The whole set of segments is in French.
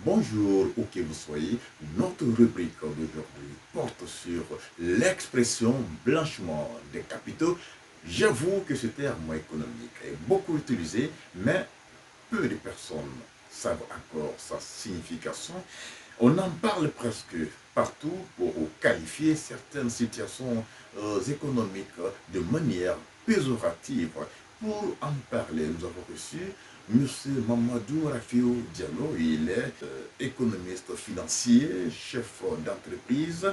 Bonjour, où que vous soyez, notre rubrique d'aujourd'hui porte sur l'expression blanchiment des capitaux. J'avoue que ce terme économique est beaucoup utilisé, mais peu de personnes savent encore sa signification. On en parle presque partout pour qualifier certaines situations économiques de manière péjorative. Pour en parler, nous avons reçu M. Mamadou Rafio Diallo. Il est économiste financier, chef d'entreprise,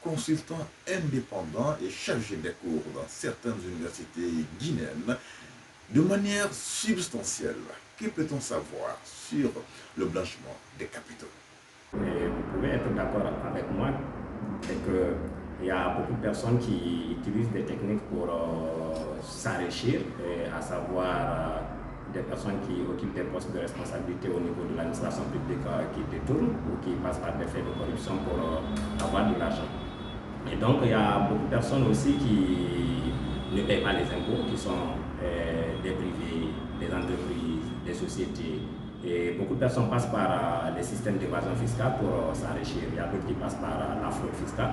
consultant indépendant et chargé des cours dans certaines universités guinéennes. De manière substantielle, que peut-on savoir sur le blanchiment des capitaux? Et vous pouvez être d'accord avec moi, c'est qu'il y a beaucoup de personnes qui utilisent des techniques pour s'enrichir, à savoir des personnes qui occupent des postes de responsabilité au niveau de l'administration publique qui détournent ou qui passent par des faits de corruption pour avoir de l'argent. Et donc il y a beaucoup de personnes aussi qui ne payent pas les impôts, qui sont des privés, des entreprises, des sociétés. Et beaucoup de personnes passent par les systèmes d'évasion fiscale pour s'enrichir. Il y a d'autres qui passent par la fraude fiscale.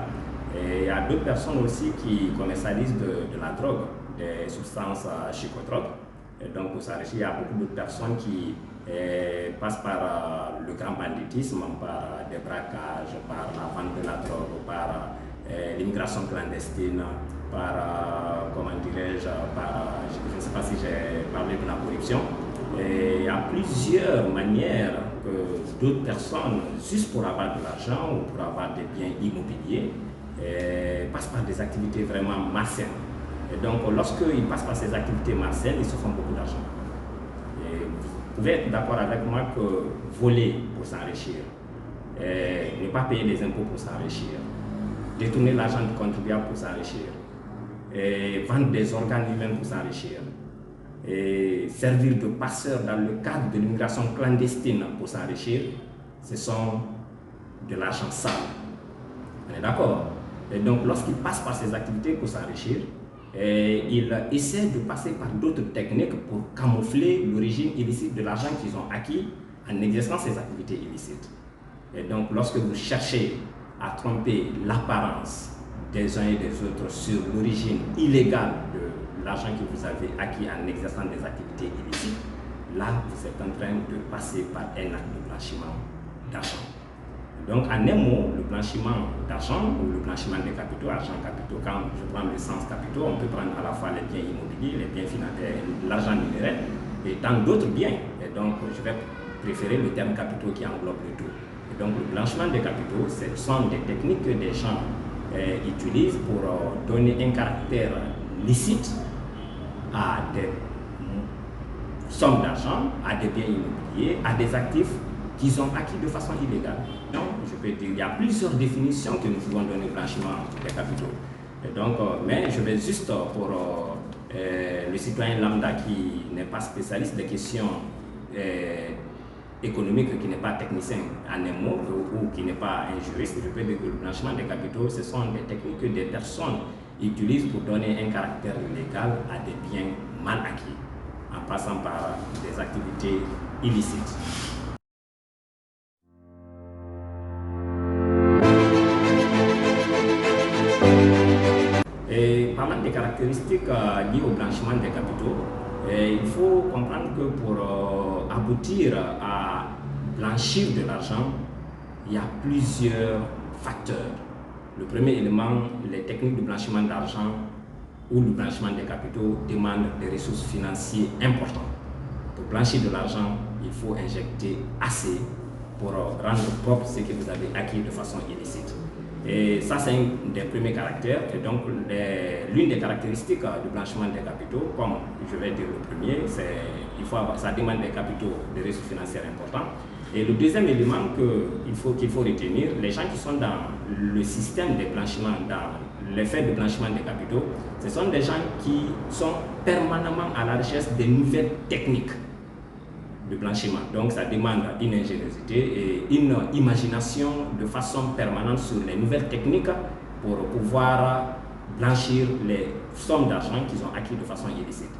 Et il y a d'autres personnes aussi qui commercialisent de la drogue, des substances psychotropes. Et donc pour s'enrichir, il y a beaucoup d'autres personnes qui passent par le grand banditisme, par des braquages, par la vente de la drogue, par l'immigration clandestine, par, comment dirais-je, je ne sais pas si j'ai parlé de la corruption. Et il y a plusieurs manières que d'autres personnes, juste pour avoir de l'argent ou pour avoir des biens immobiliers, passent par des activités vraiment malsaines. Et donc, lorsqu'ils passent par ces activités malsaines, ils se font beaucoup d'argent. Vous pouvez être d'accord avec moi que voler pour s'enrichir, ne pas payer les impôts pour s'enrichir, détourner l'argent du contribuable pour s'enrichir, vendre des organes humains pour s'enrichir, et servir de passeur dans le cadre de l'immigration clandestine pour s'enrichir, ce sont de l'argent sale. On est d'accord? Et donc, lorsqu'ils passent par ces activités pour s'enrichir, ils essaient de passer par d'autres techniques pour camoufler l'origine illicite de l'argent qu'ils ont acquis en exerçant ces activités illicites. Et donc, lorsque vous cherchez à tromper l'apparence des uns et des autres sur l'origine illégale de l'argent que vous avez acquis en exerçant des activités illicites, là, vous êtes en train de passer par un acte de blanchiment d'argent. Donc, en un mot, le blanchiment d'argent ou le blanchiment des capitaux, argent capitaux, quand je prends le sens capitaux, on peut prendre à la fois les biens immobiliers, les biens financiers, l'argent numéraire et tant d'autres biens. Et donc, je vais préférer le terme capitaux qui englobe le tout. Et donc, le blanchiment des capitaux, ce sont des techniques que des gens utilisent pour donner un caractère licite à des sommes d'argent, à des biens immobiliers, à des actifs qu'ils ont acquis de façon illégale. Donc, je peux dire, il y a plusieurs définitions que nous pouvons donner au blanchiment des capitaux. Et donc, mais je vais juste pour le citoyen lambda qui n'est pas spécialiste des questions économiques, qui n'est pas technicien en un mot, ou qui n'est pas un juriste, je peux dire que le blanchiment des capitaux, ce sont des techniques que des personnes utilisent pour donner un caractère légal à des biens mal acquis, en passant par des activités illicites. Et parlant des caractéristiques liées au blanchiment des capitaux, il faut comprendre que pour aboutir à blanchir de l'argent, il y a plusieurs facteurs. Le premier élément, les techniques de blanchiment d'argent ou le blanchiment des capitaux demandent des ressources financières importantes. Pour blanchir de l'argent, il faut injecter assez pour rendre propre ce que vous avez acquis de façon illicite. Et ça, c'est un des premiers caractères. Et donc, l'une des caractéristiques du blanchiment des capitaux, comme je vais dire le premier, c'est ça demande des capitaux, des ressources financières importantes. Et le deuxième élément qu'il faut retenir, les gens qui sont dans le système de blanchiment, dans l'effet de blanchiment des capitaux, ce sont des gens qui sont permanemment à la recherche de nouvelles techniques de blanchiment. Donc ça demande une ingéniosité et une imagination de façon permanente sur les nouvelles techniques pour pouvoir blanchir les sommes d'argent qu'ils ont acquis de façon illicite.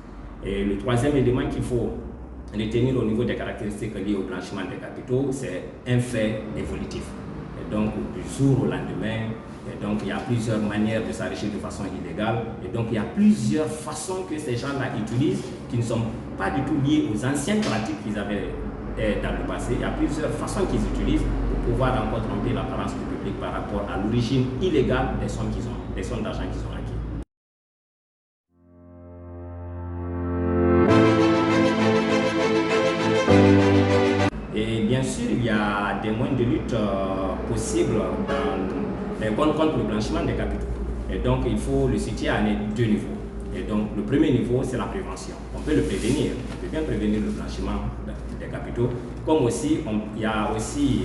Et le troisième élément qu'il faut retenir au niveau des caractéristiques liées au blanchiment des capitaux, c'est un fait évolutif. Et donc, du jour au lendemain, et donc il y a plusieurs manières de s'enrichir de façon illégale. Et donc, il y a plusieurs façons que ces gens-là utilisent qui ne sont pas du tout liées aux anciennes pratiques qu'ils avaient dans le passé. Il y a plusieurs façons qu'ils utilisent pour pouvoir encore tromper l'apparence du public par rapport à l'origine illégale des sommes qu'ils ont, des sommes d'argent qu'ils ont acquis. Et bien sûr, il y a des moyens de lutte possibles contre le blanchiment des capitaux. Et donc, il faut le situer à deux niveaux. Et donc, le premier niveau, c'est la prévention. On peut le prévenir, on peut bien prévenir le blanchiment des capitaux, comme aussi, il y a aussi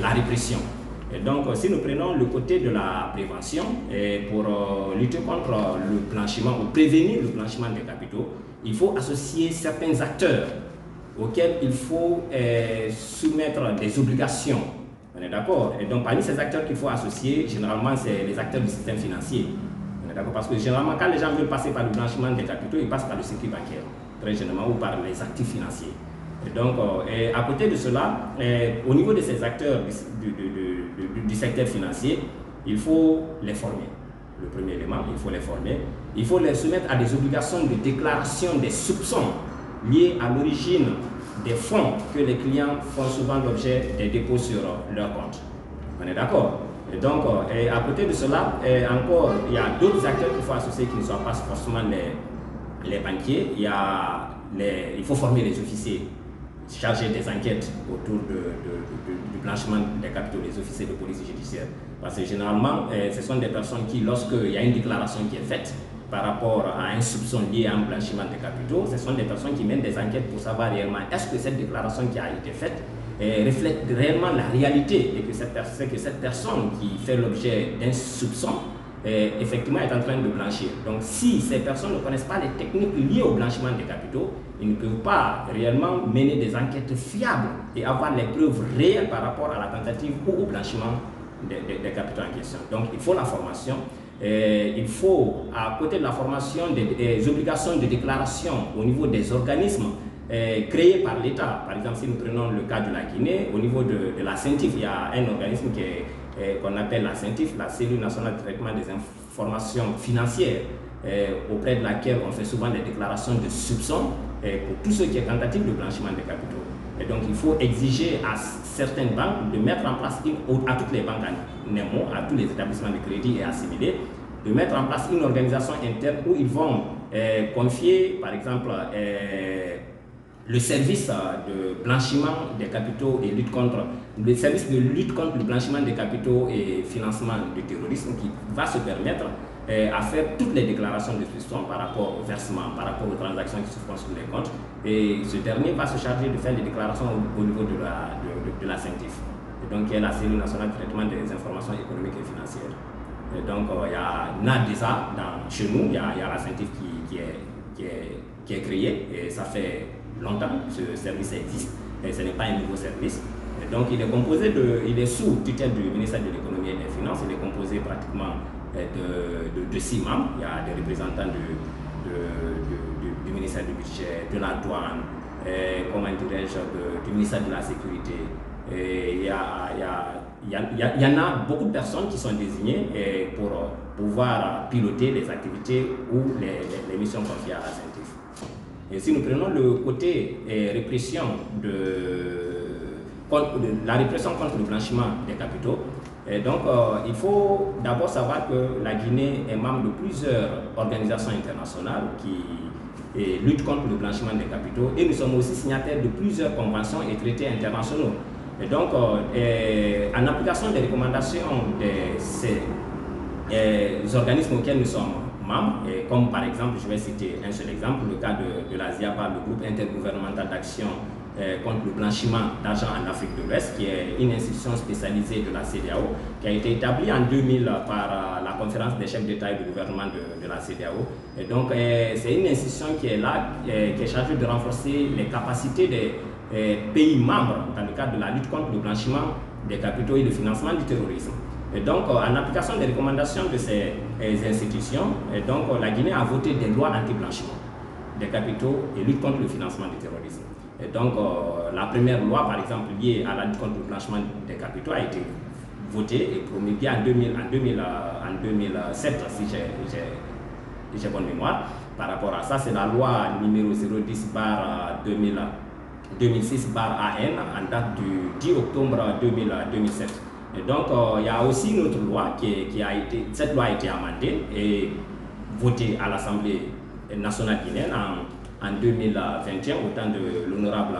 la répression. Et donc, si nous prenons le côté de la prévention, pour lutter contre le blanchiment ou prévenir le blanchiment des capitaux, il faut associer certains acteurs auxquels il faut soumettre des obligations. On est d'accord? Et donc, parmi ces acteurs qu'il faut associer, généralement, c'est les acteurs du système financier. On est d'accord? Parce que généralement, quand les gens veulent passer par le blanchiment des capitaux, ils passent par le circuit bancaire, très généralement, ou par les actifs financiers. Et donc, à côté de cela, au niveau de ces acteurs du secteur financier, il faut les former. Le premier élément, il faut les former. Il faut les soumettre à des obligations de déclaration des soupçons liés à l'origine des fonds que les clients font souvent l'objet des dépôts sur leur compte. On est d'accord? Et donc, à côté de cela, encore, il y a d'autres acteurs qu'il faut associer qui ne sont pas forcément les banquiers. Il faut former les officiers chargés des enquêtes autour du blanchiment des capitaux, les officiers de police judiciaire. Parce que généralement, ce sont des personnes qui, lorsqu'il y a une déclaration qui est faite par rapport à un soupçon lié à un blanchiment des capitaux, ce sont des personnes qui mènent des enquêtes pour savoir réellement est-ce que cette déclaration qui a été faite reflète réellement la réalité et que cette personne qui fait l'objet d'un soupçon effectivement est en train de blanchir. Donc si ces personnes ne connaissent pas les techniques liées au blanchiment des capitaux, ils ne peuvent pas réellement mener des enquêtes fiables et avoir les preuves réelles par rapport à la tentative ou au blanchiment des capitaux en question. Donc il faut la formation. Il faut, à côté de la formation, des obligations de déclaration au niveau des organismes créés par l'État. Par exemple, si nous prenons le cas de la Guinée, au niveau de la CENTIF, il y a un organisme qu'on appelle la CENTIF, la Cellule nationale de traitement des informations financières, auprès de laquelle on fait souvent des déclarations de soupçons pour tout ce qui est tentative de blanchiment des capitaux. Et donc, il faut exiger à certaines banques de mettre en place, à toutes les banques en NEMO, à tous les établissements de crédit et assimilés, de mettre en place une organisation interne où ils vont confier, par exemple, le service de blanchiment des capitaux et le service de lutte contre le blanchiment des capitaux et financement du terrorisme qui va se permettre à faire toutes les déclarations de soupçon par rapport au versement, par rapport aux transactions qui se font sur les comptes. Et ce dernier va se charger de faire les déclarations au niveau de la CENTIF. Et donc, il y a la Cellule nationale de traitement des informations économiques et financières. Et donc, il y a NADESA chez nous, il y a la CENTIF qui est créée, et ça fait longtemps que ce service existe, et ce n'est pas un nouveau service. Et donc, il est sous tutelle du ministère de l'économie et des finances, il est composé pratiquement de 6 membres. Il y a des représentants du ministère du budget, de la douane, du ministère de la sécurité. Et il y en a beaucoup de personnes qui sont désignées pour pouvoir piloter les activités ou les missions confiées à la CENTIF. Et si nous prenons le côté répression la répression contre le blanchiment des capitaux, et donc, il faut d'abord savoir que la Guinée est membre de plusieurs organisations internationales qui luttent contre le blanchiment des capitaux, et nous sommes aussi signataires de plusieurs conventions et traités internationaux. Et donc, en application des recommandations de ces organismes auxquels nous sommes membres, comme par exemple, je vais citer un seul exemple, le cas de l'ASIAPA, le groupe intergouvernemental d'action contre le blanchiment d'argent en Afrique de l'Ouest, qui est une institution spécialisée de la CEDEAO, qui a été établie en 2000 par la conférence des chefs d'État et de gouvernement de la CEDEAO. Et donc, c'est une institution qui est là, qui est chargée de renforcer les capacités des pays membres dans le cadre de la lutte contre le blanchiment des capitaux et le financement du terrorisme. Et donc, en application des recommandations de ces institutions, la Guinée a voté des lois anti-blanchiment des capitaux et lutte contre le financement du terrorisme. Et donc, la première loi, par exemple, liée à la lutte contre le blanchiment des capitaux a été votée et promulguée en 2007, si j'ai bonne mémoire. Par rapport à ça, c'est la loi numéro 010/2006/AN en date du 10 octobre 2007. Et donc, il y a aussi une autre loi cette loi a été amendée et votée à l'Assemblée nationale guinéenne en 2021 au temps de l'honorable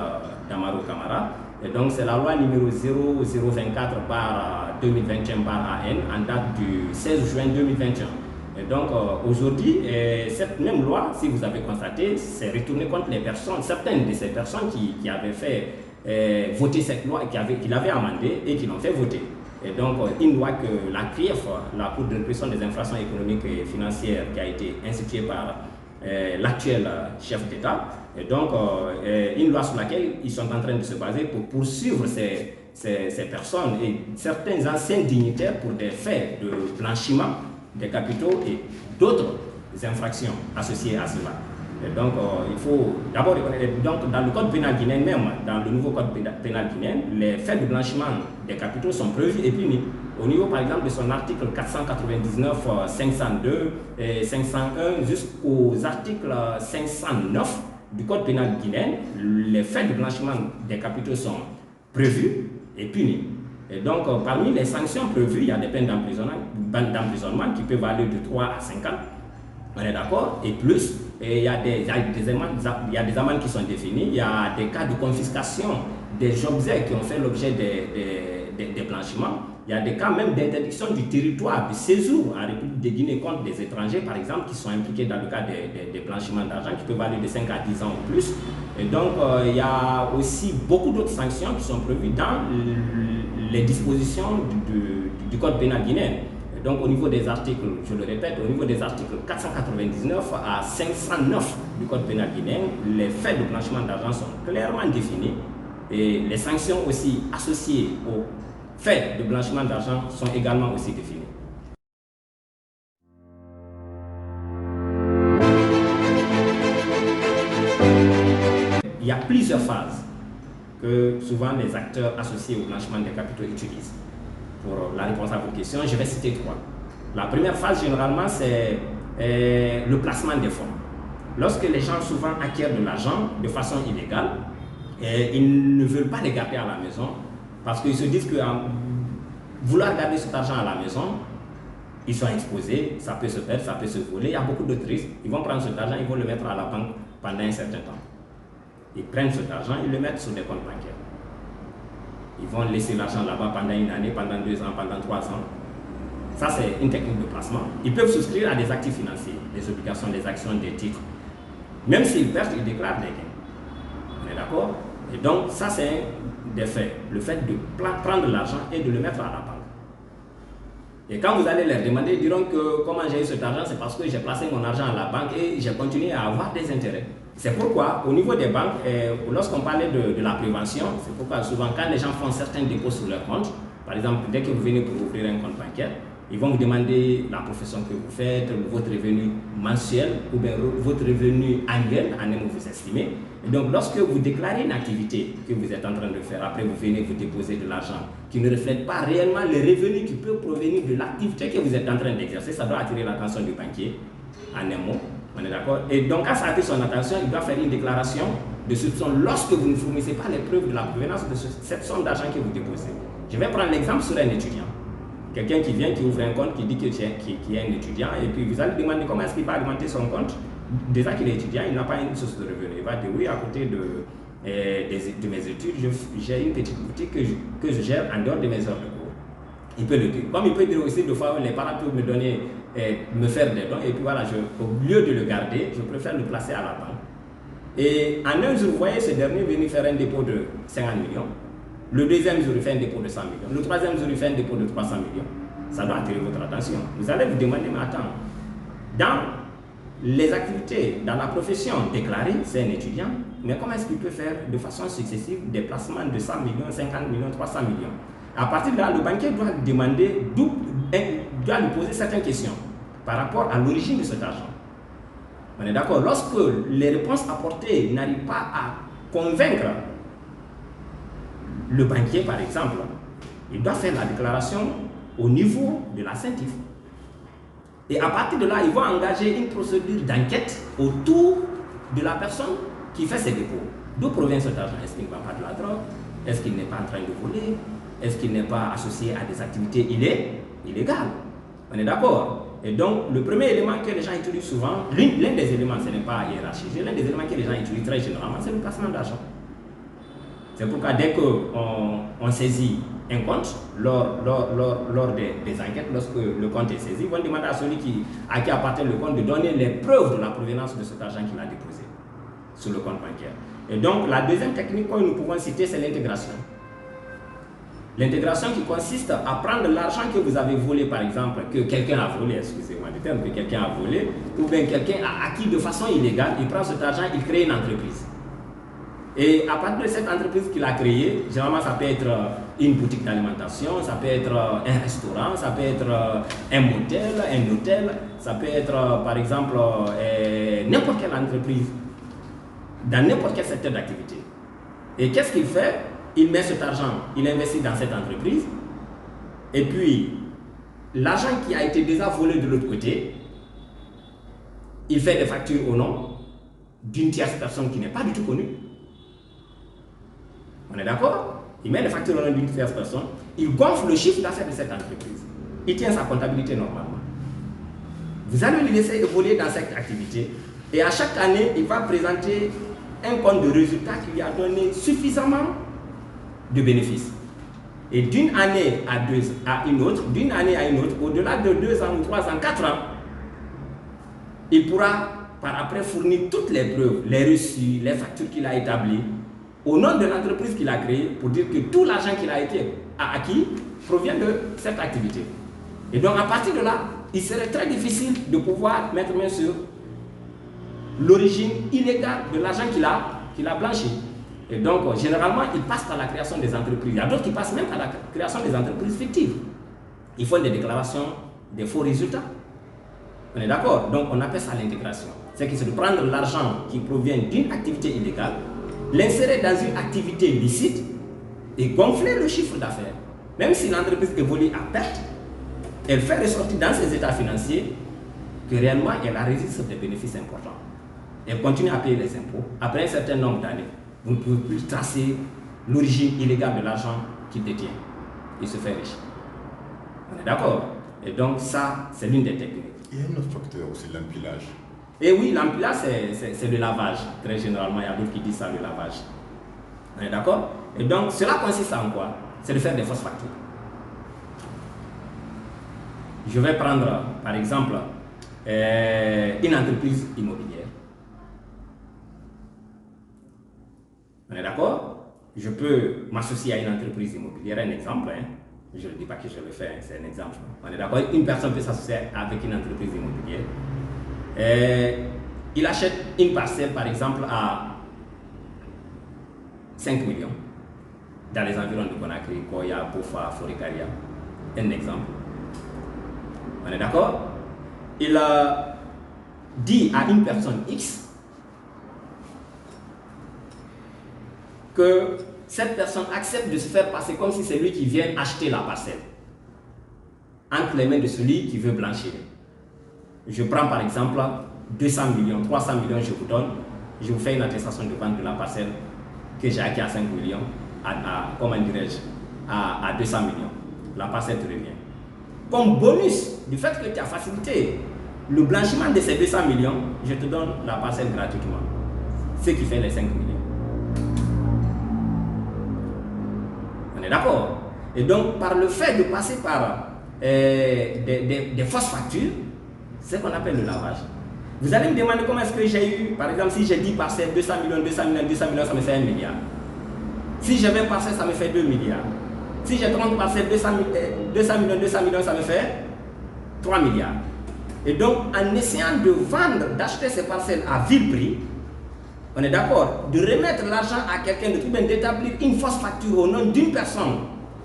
Damaro Camara. Et donc, c'est la loi numéro 0024/2021/AN en date du 16 juin 2021. Et donc, aujourd'hui, cette même loi, si vous avez constaté, s'est retournée contre les personnes, certaines de ces personnes qui avaient fait voter cette loi, qui l'avaient amendée et qui l'ont fait voter. Et donc, une loi que la CRIEF, la Cour de répression des infractions économiques et financières, qui a été instituée par l'actuel chef d'État, et donc une loi sur laquelle ils sont en train de se baser pour poursuivre ces personnes et certains anciens dignitaires pour des faits de blanchiment des capitaux et d'autres infractions associées à cela. Et donc, il faut d'abord reconnaître, donc dans le code pénal guinéen même, dans le nouveau code pénal guinéen, les faits de blanchiment des capitaux sont prévus et punis. Au niveau, par exemple, de son article 499, 502 et 501 jusqu'aux articles 509 du code pénal guinéen, les faits de blanchiment des capitaux sont prévus et punis. Et donc, parmi les sanctions prévues, il y a des peines d'emprisonnement qui peuvent aller de 3 à 5 ans. On est d'accord? Et plus, il y a des amendes qui sont définies, il y a des cas de confiscation des objets qui ont fait l'objet des blanchiments. Il y a des cas même d'interdiction du territoire, de séjour en République de Guinée contre des étrangers, par exemple, qui sont impliqués dans le cas des blanchiments d'argent, qui peuvent aller de 5 à 10 ans ou plus. Et donc, il y a aussi beaucoup d'autres sanctions qui sont prévues dans les dispositions du code pénal guinéen. Et donc, au niveau des articles, je le répète, au niveau des articles 499 à 509 du code pénal guinéen, les faits de blanchiment d'argent sont clairement définis et les sanctions aussi associées aux faits de blanchiment d'argent sont également aussi définis. Il y a plusieurs phases que souvent les acteurs associés au blanchiment des capitaux utilisent. Pour la réponse à vos questions, je vais citer 3. La première phase, généralement, c'est le placement des fonds. Lorsque les gens souvent acquièrent de l'argent de façon illégale, ils ne veulent pas les garder à la maison parce qu'ils se disent que vouloir garder cet argent à la maison, ils sont exposés, ça peut se perdre, ça peut se voler, il y a beaucoup de risques. Ils vont prendre cet argent, ils vont le mettre à la banque pendant un certain temps. Ils prennent cet argent, ils le mettent sur des comptes bancaires. Ils vont laisser l'argent là-bas pendant une année, pendant 2 ans, pendant 3 ans. Ça, c'est une technique de placement. Ils peuvent souscrire à des actifs financiers, des obligations, des actions, des titres. Même s'ils perdent, ils déclarent des gains. On est d'accord? Et donc, ça, c'est des faits. Le fait de prendre l'argent et de le mettre à la banque. Et quand vous allez leur demander, ils diront que comment j'ai eu cet argent, c'est parce que j'ai placé mon argent à la banque et j'ai continué à avoir des intérêts. C'est pourquoi, au niveau des banques, lorsqu'on parlait de la prévention, c'est pourquoi souvent quand les gens font certains dépôts sur leur compte, par exemple, dès que vous venez pour ouvrir un compte bancaire, ils vont vous demander la profession que vous faites, votre revenu mensuel ou bien votre revenu annuel, en où vous estimez. Et donc, lorsque vous déclarez une activité que vous êtes en train de faire, après vous venez vous déposer de l'argent qui ne reflète pas réellement les revenus qui peuvent provenir de l'activité que vous êtes en train d'exercer, ça doit attirer l'attention du banquier, en un mot. On est d'accord? Et donc, quand ça attire son attention, il doit faire une déclaration de soupçon lorsque vous ne fournissez pas les preuves de la provenance de cette somme d'argent que vous déposez. Je vais prendre l'exemple sur un étudiant. Quelqu'un qui vient, qui ouvre un compte, qui dit qu'il est un étudiant, et puis vous allez demander comment est-ce qu'il va alimenter son compte. Déjà qu'il est étudiant, il n'a pas une source de revenus. Il va dire oui, à côté de mes études, j'ai une petite boutique que je gère en dehors de mes heures de cours. Il peut le dire. Comme il peut dire aussi, des fois, les parents peuvent me faire des dons, et puis voilà, au lieu de le garder, je préfère le placer à la banque. Et en un jour, vous voyez ce dernier venir faire un dépôt de 50 millions. Le deuxième jour, il fait un dépôt de 100 millions. Le troisième jour, il fait un dépôt de 300 millions. Ça doit attirer votre attention. Vous allez vous demander, mais attends, dans les activités, dans la profession déclarée, c'est un étudiant, mais comment est-ce qu'il peut faire de façon successive des placements de 100 millions, 50 millions, 300 millions? À partir de là, le banquier doit lui demander, doit lui poser certaines questions par rapport à l'origine de cet argent. On est d'accord? Lorsque les réponses apportées n'arrivent pas à convaincre le banquier, par exemple, il doit faire la déclaration au niveau de la CENTIF. Et à partir de là, il va engager une procédure d'enquête autour de la personne qui fait ses dépôts. D'où provient cet argent? Est-ce qu'il ne va pas de la drogue? Est-ce qu'il n'est pas en train de voler? Est-ce qu'il n'est pas associé à des activités illégales? On est d'accord? Et donc, le premier élément que les gens utilisent souvent, l'un des éléments, ce n'est pas hiérarchisé, l'un des éléments que les gens utilisent très généralement, c'est le placement d'argent. C'est pourquoi dès qu'on saisit un compte, lors des enquêtes, lorsque le compte est saisi, ils vont demander à celui à qui appartient le compte de donner les preuves de la provenance de cet argent qu'il a déposé sur le compte bancaire. Et donc, la deuxième technique que nous pouvons citer, c'est l'intégration. L'intégration qui consiste à prendre l'argent que vous avez volé, par exemple, que quelqu'un a volé, excusez-moi du terme, que quelqu'un a volé, ou bien quelqu'un a acquis de façon illégale, il prend cet argent, il crée une entreprise. Et à partir de cette entreprise qu'il a créée, généralement ça peut être une boutique d'alimentation, ça peut être un restaurant, ça peut être un motel, un hôtel, ça peut être par exemple n'importe quelle entreprise, dans n'importe quel secteur d'activité. Et qu'est-ce qu'il fait? Il met cet argent, il investit dans cette entreprise, et puis l'argent qui a été déjà volé de l'autre côté, il fait des factures au nom d'une tierce personne qui n'est pas du tout connue. On est d'accord? Il met les factures au nom d'une tierce personne, il gonfle le chiffre d'affaires de cette entreprise. Il tient sa comptabilité normalement. Vous allez lui laisser évoluer dans cette activité et à chaque année, il va présenter un compte de résultat qui lui a donné suffisamment de bénéfices. Et d'une année à une autre, au-delà de 2 ans ou 3 ans, 4 ans, il pourra par après fournir toutes les preuves, les reçus, les factures qu'il a établies au nom de l'entreprise qu'il a créée pour dire que tout l'argent qu'il a acquis provient de cette activité. Et donc à partir de là, il serait très difficile de pouvoir mettre main sur l'origine illégale de l'argent qu'il a blanchi. Et donc généralement, il passe par la création des entreprises. Il y a d'autres qui passent même par la création des entreprises fictives. Ils font des déclarations, des faux résultats. On est d'accord? Donc on appelle ça l'intégration. C'est de prendre l'argent qui provient d'une activité illégale, l'insérer dans une activité licite et gonfler le chiffre d'affaires. Même si l'entreprise évolue à perte, elle fait ressortir dans ses états financiers que réellement elle a résisté des bénéfices importants. Elle continue à payer les impôts. Après un certain nombre d'années, vous ne pouvez plus tracer l'origine illégale de l'argent qu'il détient. Il se fait riche. On est d'accord? Et donc ça, c'est l'une des techniques. Il y a un autre facteur aussi, l'empilage. Et oui, l'empilage, c'est le lavage. Très généralement, il y a d'autres qui disent ça, le lavage. On est d'accord? Et donc, cela consiste en quoi? C'est de faire des fausses factures. Je vais prendre, par exemple, une entreprise immobilière. On est d'accord? Je peux m'associer à une entreprise immobilière, un exemple. Je ne dis pas que je le fais, c'est un exemple. On est d'accord? Une personne peut s'associer avec une entreprise immobilière. Il achète une parcelle, par exemple, à 5 millions dans les environs de Conakry, Koya, Bofa, Forikaria. Un exemple. On est d'accord? Il dit à une personne X que cette personne accepte de se faire passer comme si c'est lui qui vient acheter la parcelle entre les mains de celui qui veut blanchir. Je prends par exemple 200 millions, 300 millions, je vous donne, je vous fais une attestation de vente de la parcelle que j'ai acquis à 5 millions, comment dirais-je, à 200 millions. La parcelle te revient. Comme bonus du fait que tu as facilité le blanchiment de ces 200 millions, je te donne la parcelle gratuitement. Ce qui fait les 5 millions. On est d'accord? Et donc, par le fait de passer par des fausses factures, c'est ce qu'on appelle le lavage. Vous allez me demander comment est-ce que j'ai eu, par exemple, si j'ai 10 parcelles, 200 millions, 200 millions, 200 millions, ça me fait 1 milliard. Si j'ai 20 parcelles, ça me fait 2 milliards. Si j'ai 30 parcelles, 200 millions, ça me fait 3 milliards. Et donc, en essayant de vendre, d'acheter ces parcelles à vil prix, on est d'accord, de remettre l'argent à quelqu'un, d'établir une fausse facture au nom d'une personne,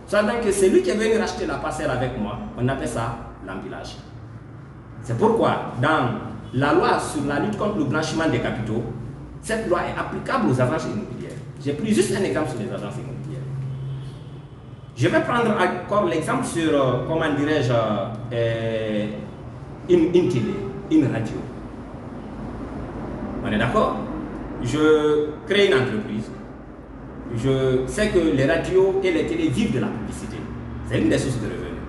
sachant que c'est lui qui est venu racheter la parcelle avec moi, on appelle ça l'empilage. C'est pourquoi, dans la loi sur la lutte contre le blanchiment des capitaux, cette loi est applicable aux agences immobilières. J'ai pris juste un exemple sur les agences immobilières. Je vais prendre encore l'exemple sur, comment dirais-je, une télé, une radio. On est d'accord? Je crée une entreprise. Je sais que les radios et les télés vivent de la publicité. C'est une des sources de revenus.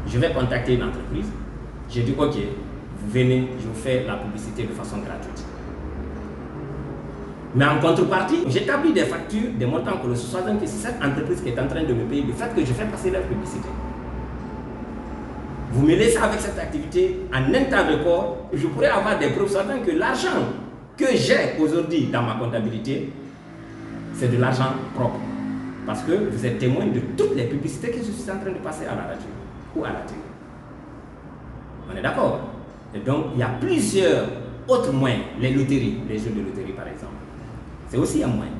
Je vais contacter une entreprise. Je dis, ok, vous venez, je vous fais la publicité de façon gratuite. Mais en contrepartie, j'établis des factures, des montants que ce soit donc c'est cette entreprise qui est en train de me payer le fait que je fais passer leur publicité. Vous me laissez avec cette activité en un temps record, je pourrais avoir des preuves certain que l'argent que j'ai aujourd'hui dans ma comptabilité, c'est de l'argent propre. Parce que vous êtes témoin de toutes les publicités que je suis en train de passer à la radio ou à la télé. On est d'accord? Et donc, il y a plusieurs autres moyens, les loteries, les jeux de loterie par exemple. C'est aussi un moyen.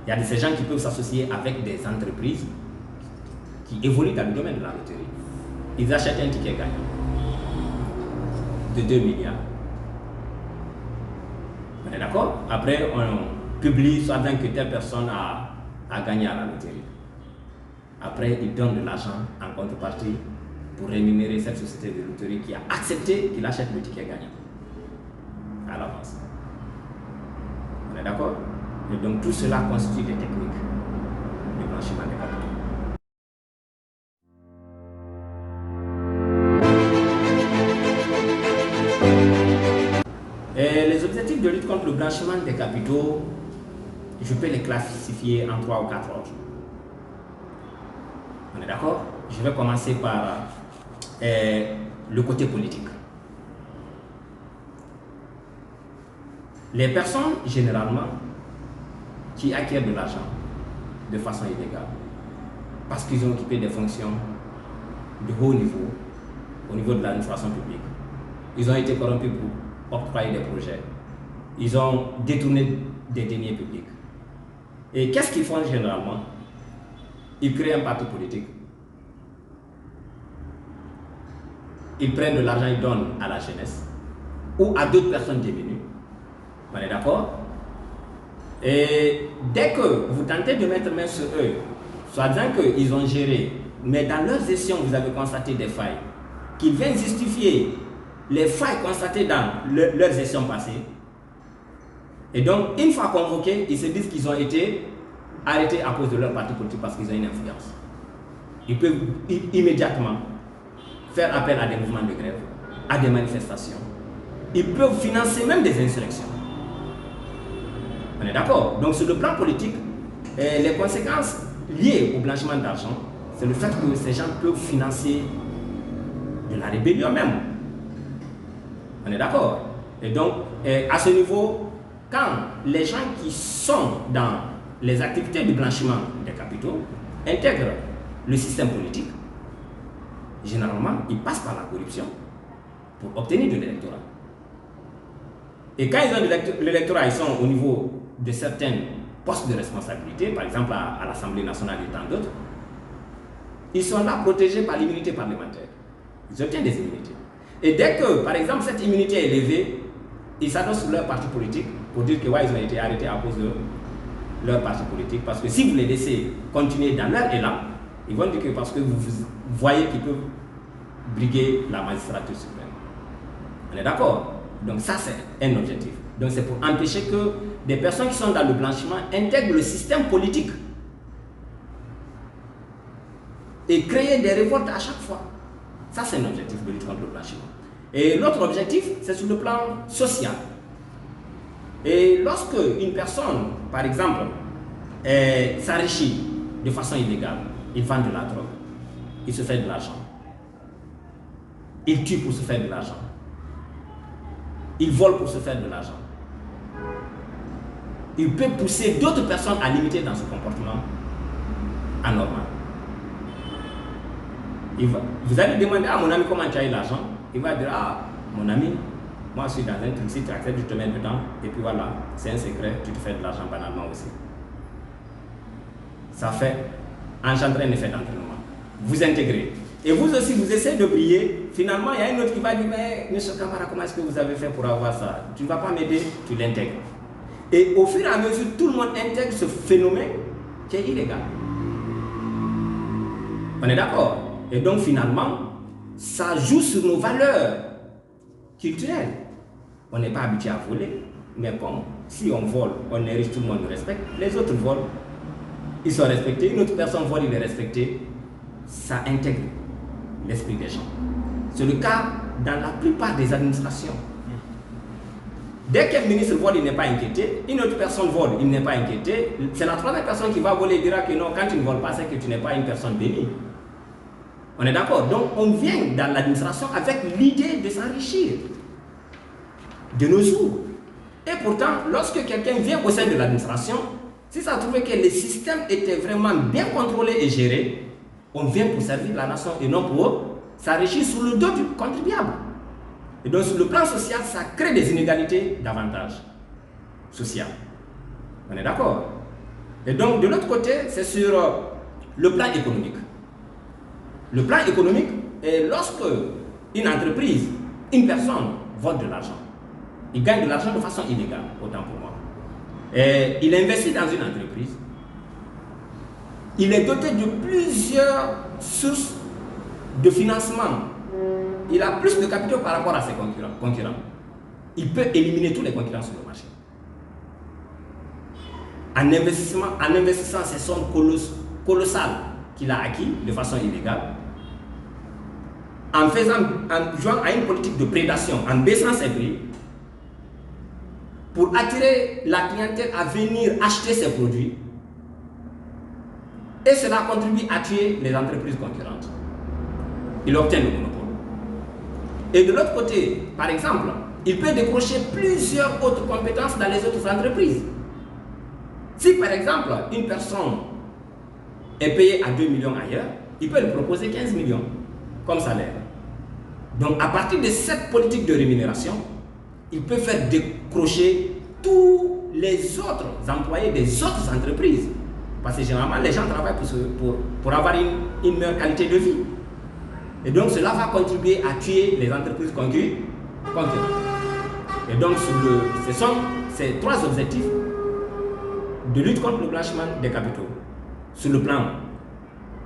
Il y a de ces gens qui peuvent s'associer avec des entreprises qui évoluent dans le domaine de la loterie. Ils achètent un ticket gagnant de 2 milliards. On est d'accord? Après, on publie soit que telle personne a gagné à la loterie. Après, ils donnent de l'argent en contrepartie pour rémunérer cette société de loterie qui a accepté qu'il achète le ticket gagnant à l'avance. On est d'accord? Et donc tout cela constitue des techniques de blanchiment des capitaux. Et les objectifs de lutte contre le blanchiment des capitaux, je peux les classifier en 3 ou 4 ordres. On est d'accord? Je vais commencer par le côté politique. Les personnes, généralement, qui acquièrent de l'argent de façon illégale, parce qu'ils ont occupé des fonctions de haut niveau, au niveau de l'administration publique, ils ont été corrompus pour octroyer des projets, ils ont détourné des deniers publics. Et qu'est-ce qu'ils font généralement? Ils créent un parti politique, ils prennent de l'argent, ils donnent à la jeunesse ou à d'autres personnes démunies. On est d'accord? Et dès que vous tentez de mettre main sur eux, soit disant qu'ils ont géré, mais dans leur gestion, vous avez constaté des failles, qu'ils viennent justifier les failles constatées dans leur gestion passée. Et donc, une fois convoqués, ils se disent qu'ils ont été arrêtés à cause de leur parti politique parce qu'ils ont une influence. Ils peuvent immédiatement faire appel à des mouvements de grève, à des manifestations. Ils peuvent financer même des insurrections. On est d'accord? Donc sur le plan politique, les conséquences liées au blanchiment d'argent, c'est le fait que ces gens peuvent financer de la rébellion même. On est d'accord? Et donc, à ce niveau, quand les gens qui sont dans les activités de blanchiment des capitaux intègrent le système politique, généralement, ils passent par la corruption pour obtenir de l'électorat. Et quand ils ont de l'électorat, ils sont au niveau de certains postes de responsabilité, par exemple à l'Assemblée nationale et tant d'autres, ils sont là protégés par l'immunité parlementaire. Ils obtiennent des immunités. Et dès que, par exemple, cette immunité est levée, ils s'annoncent sur leur parti politique pour dire que ouais, ils ont été arrêtés à cause de leur parti politique. Parce que si vous les laissez continuer dans leur élan, ils vont dire que parce que vous voyez qu'ils peuvent briguer la magistrature suprême. On est d'accord? Donc ça, c'est un objectif. Donc c'est pour empêcher que des personnes qui sont dans le blanchiment intègrent le système politique et créer des révoltes à chaque fois. Ça, c'est un objectif de lutte contre le blanchiment. Et l'autre objectif, c'est sur le plan social. Et lorsque une personne, par exemple, s'enrichit de façon illégale, il vend de la drogue, il se fait de l'argent, il tue pour se faire de l'argent, il vole pour se faire de l'argent, il peut pousser d'autres personnes à l'imiter dans ce comportement anormal. Vous allez demander à mon ami comment tu as eu l'argent, il va dire, ah, mon ami, moi je suis dans un truc, si tu acceptes, je te mets dedans, et puis voilà, c'est un secret, tu te fais de l'argent banalement aussi. Ça fait engendrer un effet d'entraînement. Vous intégrez. Et vous aussi, vous essayez de briller. Finalement, il y a une autre qui va dire, mais M. Camara, comment est-ce que vous avez fait pour avoir ça? Tu ne vas pas m'aider, tu l'intègres. Et au fur et à mesure, tout le monde intègre ce phénomène qui est illégal. On est d'accord? Et donc finalement, ça joue sur nos valeurs culturelles. On n'est pas habitué à voler, mais bon, si on vole, on est riche, tout le monde nous respecte. Les autres volent, ils sont respectés. Une autre personne vole, il est respecté. Ça intègre l'esprit des gens. C'est le cas dans la plupart des administrations. Dès qu'un ministre vole, il n'est pas inquiété. Une autre personne vole, il n'est pas inquiété. C'est la troisième personne qui va voler et dira que non, quand tu ne voles pas, c'est que tu n'es pas une personne bénie. On est d'accord? Donc on vient dans l'administration avec l'idée de s'enrichir de nos jours. Et pourtant, lorsque quelqu'un vient au sein de l'administration, si ça trouvait que le système était vraiment bien contrôlé et géré, on vient pour servir la nation et non pour s'enrichir sur le dos du contribuable. Et donc sur le plan social, ça crée des inégalités d'avantages sociaux. On est d'accord? Et donc de l'autre côté, c'est sur le plan économique. Le plan économique est lorsque une entreprise, une personne vole de l'argent. Il gagne de l'argent de façon illégale, autant pour moi. Et il investit dans une entreprise. Il est doté de plusieurs sources de financement. Il a plus de capitaux par rapport à ses concurrents. Il peut éliminer tous les concurrents sur le marché. En investissant ces sommes colossales qu'il a acquises de façon illégale, en jouant à une politique de prédation, en baissant ses prix, pour attirer la clientèle à venir acheter ses produits, et cela contribue à tuer les entreprises concurrentes. Il obtient le monopole. Et de l'autre côté, par exemple, il peut décrocher plusieurs autres compétences dans les autres entreprises. Si par exemple, une personne est payée à 2 millions ailleurs, il peut lui proposer 15 millions comme salaire. Donc à partir de cette politique de rémunération, il peut faire décrocher tous les autres employés des autres entreprises. Parce que généralement, les gens travaillent pour avoir une meilleure qualité de vie. Et donc cela va contribuer à tuer les entreprises concurrentes. Et donc ce sont ces trois objectifs de lutte contre le blanchiment des capitaux sur le plan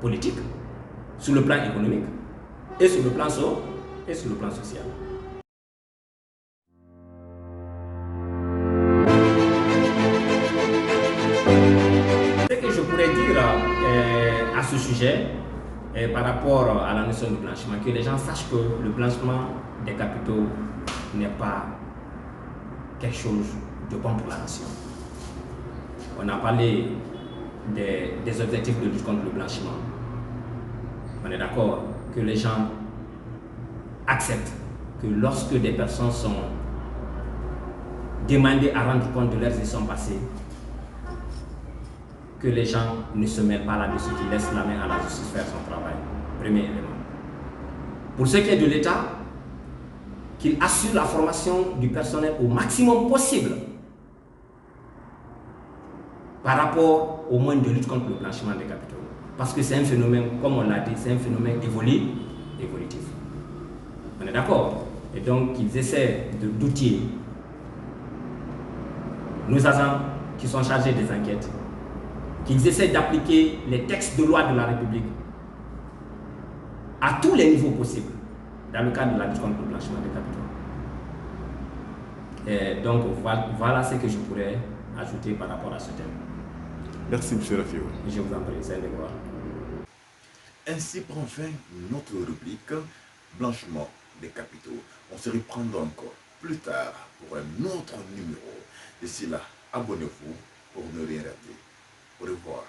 politique, sur le plan économique et sur le plan social. Ce que je pourrais dire à ce sujet, par rapport à la notion de blanchiment, que les gens sachent que le blanchiment des capitaux n'est pas quelque chose de bon pour la nation. On a parlé des objectifs de lutte contre le blanchiment. On est d'accord que les gens acceptent que lorsque des personnes sont demandées à rendre compte de leurs gestions passées, que les gens ne se mêlent pas là-dessus, qu'ils laissent la main à la justice faire son travail. Premier élément. Pour ce qui est de l'État, qu'il assure la formation du personnel au maximum possible par rapport au moyens de lutte contre le blanchiment des capitaux. Parce que c'est un phénomène, comme on l'a dit, c'est un phénomène évolutif. On est d'accord? Et donc, qu'ils essaient d'outiller nos agents qui sont chargés des enquêtes, qu'ils essaient d'appliquer les textes de loi de la République à tous les niveaux possibles dans le cadre de la lutte contre le blanchiment des capitaux. Et donc, voilà ce que je pourrais ajouter par rapport à ce thème. Merci, M. Rafiou. Je vous en prie, c'est un devoir. Ainsi prend fin notre rubrique Blanchiment des capitaux. On se reprendra encore plus tard pour un autre numéro. D'ici là, abonnez-vous pour ne rien rater. Au revoir.